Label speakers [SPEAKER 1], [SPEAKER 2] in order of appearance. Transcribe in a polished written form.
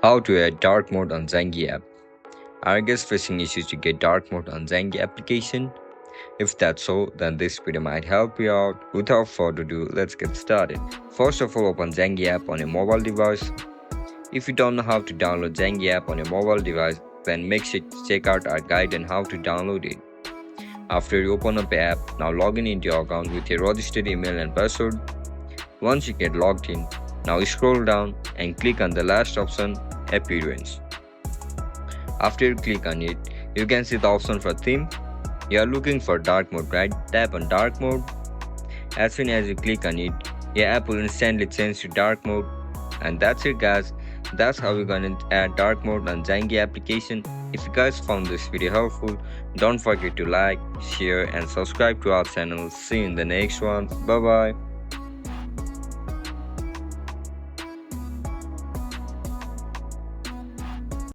[SPEAKER 1] How to add dark mode on Zangi app. Are you guys facing issues to get dark mode on Zangi application? If that's so, then this video might help you out. Without further ado, let's get started. First of all, open Zangi app on your mobile device. If you don't know how to download Zangi app on your mobile device, then make sure to check out our guide on how to download it. After you open up the app, now log in into your account with your registered email and password. Once you get logged in, now scroll down and click on the last option, Appearance. After you click on it, you can see the option for theme. You are looking for dark mode, right? Tap on dark mode. As soon as you click on it, your app will instantly change to dark mode. And that's it, guys. That's how we're gonna add dark mode on Zangi application. If you guys found this video helpful, don't forget to like, share and subscribe to our channel. See you in the next one. Bye bye.